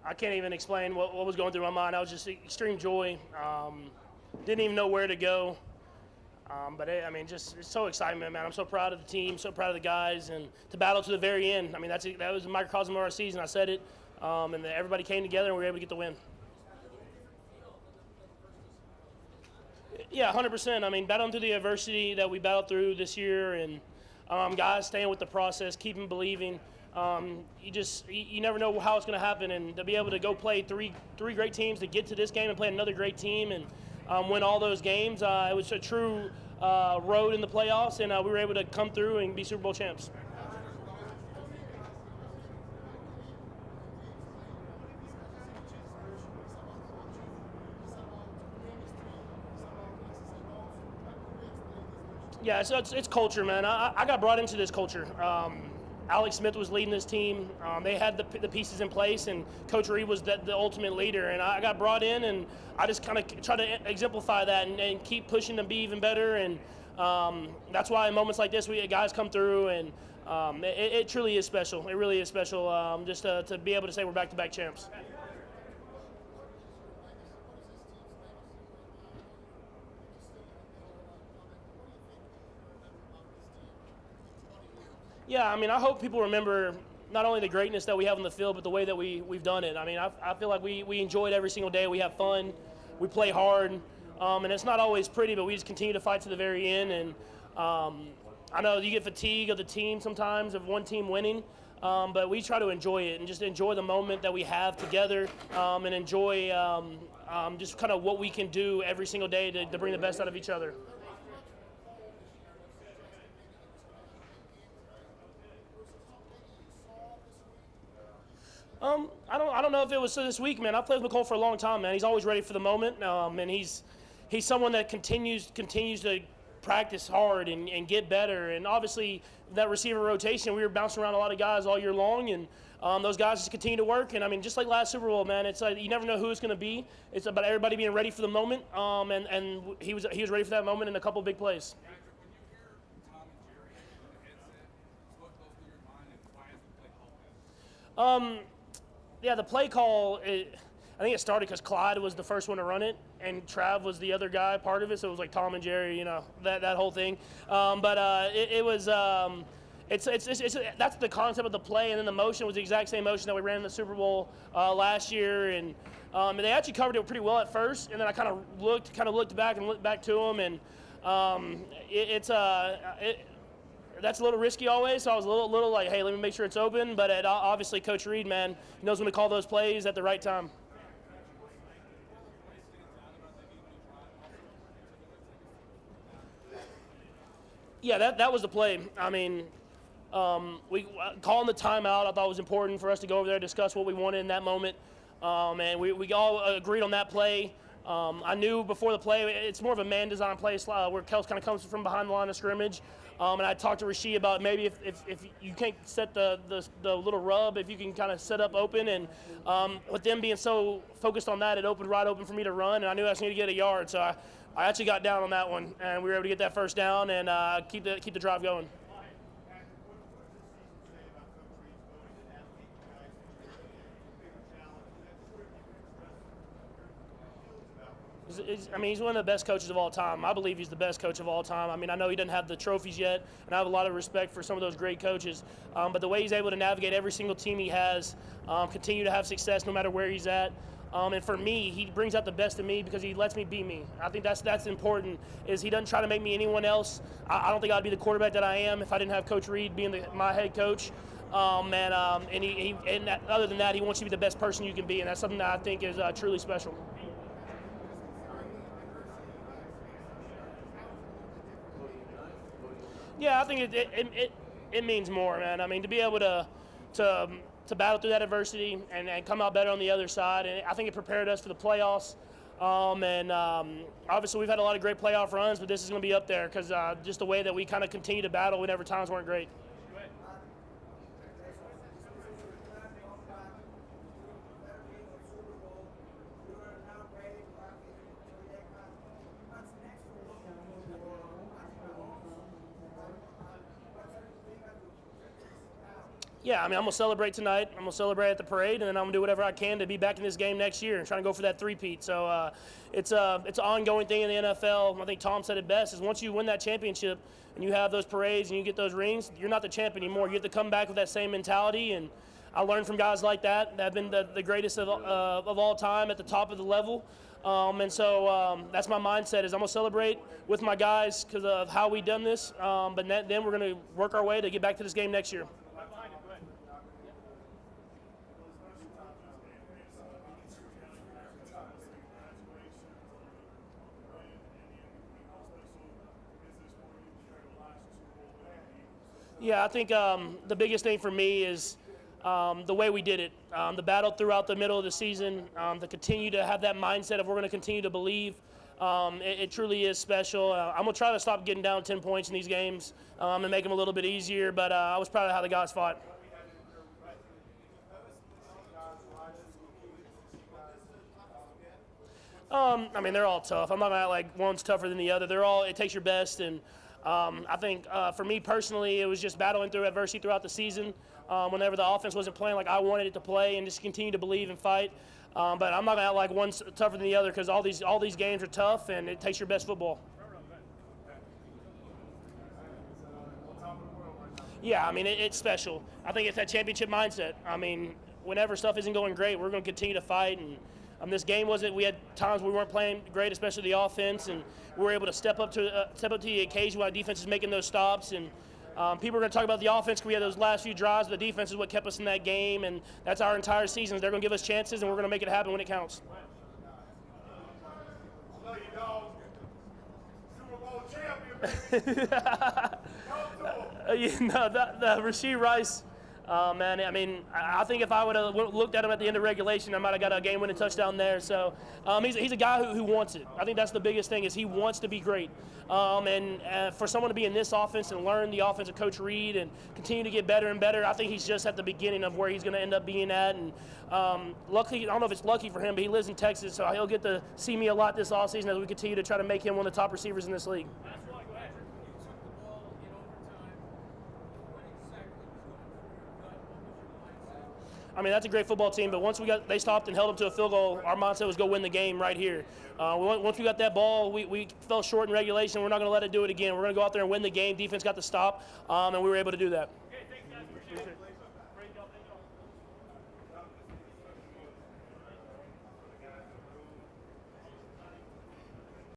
I can't even explain what was going through my mind. I was just extreme joy. Didn't even know where to go. Just it's so excitement, man. I'm so proud of the team, so proud of the guys, and to battle to the very end. I mean, that was a microcosm of our season. I said it, and everybody came together, and we were able to get the win. Yeah, 100%. I mean, battling through the adversity that we battled through this year, and guys staying with the process, keeping believing. You never know how it's going to happen, and to be able to go play three great teams, to get to this game and play another great team and win all those games, it was a true road in the playoffs, and we were able to come through and be Super Bowl champs. Yeah, it's culture, man. I got brought into this culture. Alex Smith was leading this team. They had the pieces in place, and Coach Reed was the ultimate leader. And I got brought in, and I just kind of try to exemplify that and keep pushing to be even better. And that's why in moments like this, guys come through, and it truly is special. It really is special just to be able to say we're back-to-back champs. Yeah, I mean, I hope people remember not only the greatness that we have on the field, but the way that we've done it. I mean, I feel like we enjoy it every single day. We have fun. We play hard. And it's not always pretty, but we just continue to fight to the very end. And I know you get fatigue of the team sometimes, of one team winning, but we try to enjoy it and just enjoy the moment that we have together and enjoy just kind of what we can do every single day to bring the best out of each other. I don't know if it was this week, man. I've played with McCole for a long time, man. He's always ready for the moment, and he's someone that continues to practice hard and get better. And obviously, that receiver rotation, we were bouncing around a lot of guys all year long, and those guys just continue to work. And I mean, just like last Super Bowl, man, it's like you never know who it's going to be. It's about everybody being ready for the moment, and he was ready for that moment in a couple of big plays. Yeah, the play call, I think it started because Clyde was the first one to run it, and Trav was the other guy, part of it. So it was like Tom and Jerry, that whole thing. It was that's the concept of the play, and then the motion was the exact same motion that we ran in the Super Bowl last year, and they actually covered it pretty well at first, and then I kind of looked back and looked back to them, and that's a little risky always, so I was a little like, hey, let me make sure it's open. But obviously, Coach Reed, man, he knows when to call those plays at the right time. Yeah, that was the play. I mean, we calling the timeout, I thought was important for us to go over there and discuss what we wanted in that moment. And we all agreed on that play. I knew before the play, it's more of a man design play where Kels kind of comes from behind the line of scrimmage. And I talked to Rasheed about maybe if you can't set the little rub, if you can kind of set up open. And with them being so focused on that, it opened right open for me to run. And I knew I was going to get a yard. So I actually got down on that one. And we were able to get that first down and keep the drive going. He's one of the best coaches of all time. I believe he's the best coach of all time. I mean, I know he doesn't have the trophies yet, and I have a lot of respect for some of those great coaches. But the way he's able to navigate every single team he has, continue to have success no matter where he's at. And for me, he brings out the best in me because he lets me be me. I think that's important. Is he doesn't try to make me anyone else. I don't think I'd be the quarterback that I am if I didn't have Coach Reed being my head coach. And other than that, he wants you to be the best person you can be, and that's something that I think is truly special. Yeah, I think it means more, man. I mean, to be able to battle through that adversity and come out better on the other side, and I think it prepared us for the playoffs. Obviously, we've had a lot of great playoff runs, but this is going to be up there because just the way that we kind of continue to battle whenever times weren't great. Yeah, I mean, I'm going to celebrate tonight. I'm going to celebrate at the parade, and then I'm going to do whatever I can to be back in this game next year and trying to go for that three-peat. So it's an ongoing thing in the NFL. I think Tom said it best, is once you win that championship and you have those parades and you get those rings, you're not the champ anymore. You have to come back with that same mentality, and I learned from guys like that have been the greatest of all time at the top of the level. And so that's my mindset, is I'm going to celebrate with my guys because of how we done this, but then we're going to work our way to get back to this game next year. Yeah, I think the biggest thing for me is the way we did it, the battle throughout the middle of the season, to continue to have that mindset of we're going to continue to believe. It truly is special. I'm going to try to stop getting down 10 points in these games and make them a little bit easier, but I was proud of how the guys fought. I mean, they're all tough. I'm not going to act like one's tougher than the other. It takes your best, and I think for me personally, it was just battling through adversity throughout the season. Whenever the offense wasn't playing like I wanted it to play, and just continue to believe and fight. But I'm not going to act like one's tougher than the other, because all these games are tough, and it takes your best football. Yeah, I mean, it's special. I think it's that championship mindset. I mean, whenever stuff isn't going great, we're going to continue to fight. And this game wasn't. We had times we weren't playing great, especially the offense, and we were able to step up to the occasion while the defense is making those stops. And people are going to talk about the offense because we had those last few drives, but the defense is what kept us in that game, and that's our entire season. They're going to give us chances, and we're going to make it happen when it counts. Love you, dog. Super Bowl champion, baby. Rasheed Rice, man, I mean, I think if I would have looked at him at the end of regulation, I might have got a game-winning touchdown there. So he's a guy who wants it. I think that's the biggest thing, is he wants to be great. And for someone to be in this offense and learn the offense of Coach Reed and continue to get better and better, I think he's just at the beginning of where he's going to end up being at. And luckily, I don't know if it's lucky for him, but he lives in Texas, so he'll get to see me a lot this offseason as we continue to try to make him one of the top receivers in this league. I mean, that's a great football team, but once they stopped and held them to a field goal, our mindset was go win the game right here. Once we got that ball, we fell short in regulation. We're not going to let it do it again. We're going to go out there and win the game. Defense got the stop, and we were able to do that.